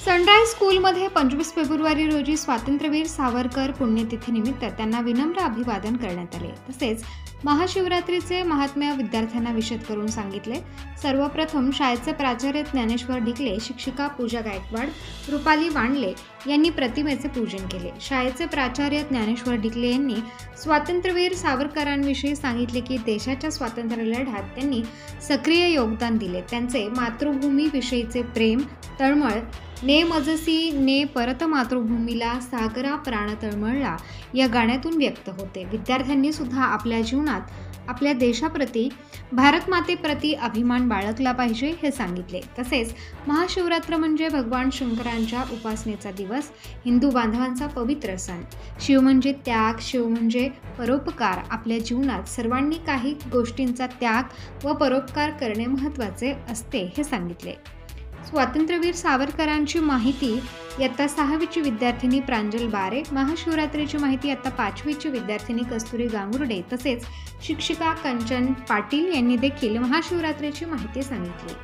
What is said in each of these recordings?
Sunrise स्कूलमध्ये 25 February रोजी स्वातंत्र्यवीर सावरकर पुण्यतिथीनिमित्त त्यांना विनम्र अभिवादन करण्यात आले। तसेच महाशिवरात्रीचे महात्म्य विद्यार्थ्यांना विशद करून सांगितले। सर्वप्रथम शाळेचे प्राचार्य ज्ञानेश्वर ढिकले, शिक्षिका पूजा गायकवाड, रुपाली वांडले यांनी प्रतिमेचे पूजन केले। शाळेचे प्राचार्य ज्ञानेश्वर ढिकले यांनी स्वातंत्र्यवीर सावरकरांविषयी सांगितले की देशाच्या स्वातंत्र्य लढ्यात त्यांनी सक्रिय योगदान दिले। त्यांचे मातृभूमीविषयीचे प्रेम, तळमळ, ने मजसी ने परत मातृभूमीला सागरा प्राण तळमळला या गाण्यातून व्यक्त होते। विद्यार्थ्यांनी सुद्धा आपल्या जीवनात आपल्या देशाप्रती, भारत मातेप्रती अभिमान बाळगला पाहिजे हे सांगितले। तसेच महाशिवरात्र म्हणजे भगवान शंकरांच्या उपासनेचा दिवस, हिंदू बांधवांचा पवित्र सण। शिव म्हणजे त्याग, शिव म्हणजे परोपकार। आपल्या जीवनात सर्वांनी काही गोष्टींचा त्याग व परोपकार करणे महत्त्वाचे असते हे सांगितले। स्वातंत्र्यवीर सावरकरांची माहिती इयत्ता 6वीची विद्यार्थिनी प्रांजल बारे, महाशिवरात्रीची माहिती इयत्ता 5वीची विद्यार्थिनी कस्तुरी गांगुर्डे तसेच शिक्षिका कंचन पाटील यांनी देखील महाशिवरात्रीची माहिती सांगितली।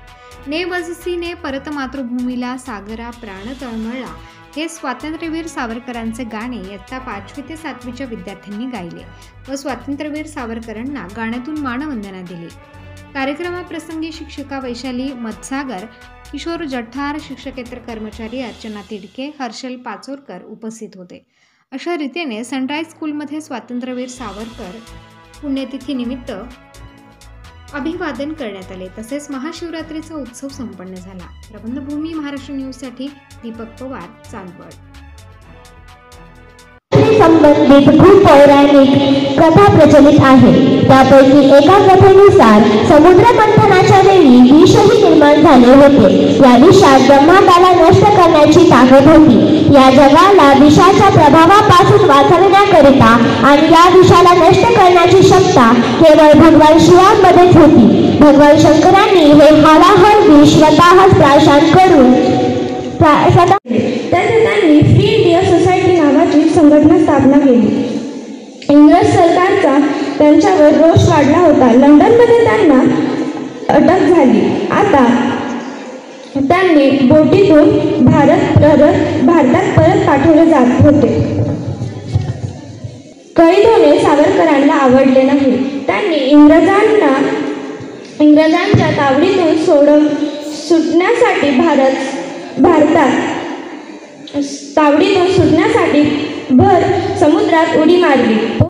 ने बजसी ने परत मातृभूमीला सागरा प्राण तळमळला हे स्वातंत्र्यवीर सावरकरांचे गाणे इयत्ता 5वी ते 7वीच्या विद्यार्थ्यांनी गायले व स्वातंत्र्यवीर सावरकरांना गाण्यातून मानवंदना दिली। कार्यक्रमाप्रसंगी शिक्षिका वैशाली मत्सागर, किशोर जठार, शिक्षकेतर कर्मचारी अर्चना तिडके, हर्षल पाचोरकर उपस्थित होते। अशा रीतीने सनराइज स्कूलमध्ये स्वातंत्र्यवीर सावरकर पुण्यतिथीनिमित्त अभिवादन करण्यात आले। तसेच महाशिवरात्रीचा उत्सव संपन्न झाला। प्रबंधभूमी महाराष्ट्र न्यूजसाठी दीपक पवार, चांदवड। संबंधित खूप पौराणिक कथा प्रचलित आहे। त्यापैकी एका कथेनुसार समुद्र मंथनाच्या वेळी विषही निर्माण झाले होते। या विषात ब्रह्मांडाला नष्ट करण्याची ताकद होती। या जगाला विषाच्या प्रभावापासून वाचवण्याकरिता आणि या विषाला नष्ट करण्याची क्षमता केवळ भगवान शिवांमध्येच होती। भगवान शंकरांनी हे हालाहल विष स्वतःच प्राशन करून त्यांनी फ्री इंडिया सोसायटी नावाची संघटना स्थापना केली। इंग्रज सरकारचा त्यांच्यावर रोष वाढला होता। लंडनमध्ये त्यांना अटक झाली। आता त्यांनी बोटीतून भारतात परत पाठवले जात होते। कैद होणे सावरकरांना आवडले नाही। त्यांनी इंग्रजांच्या तावडीतून सुटण्यासाठी भर समुद्रात उडी मारली।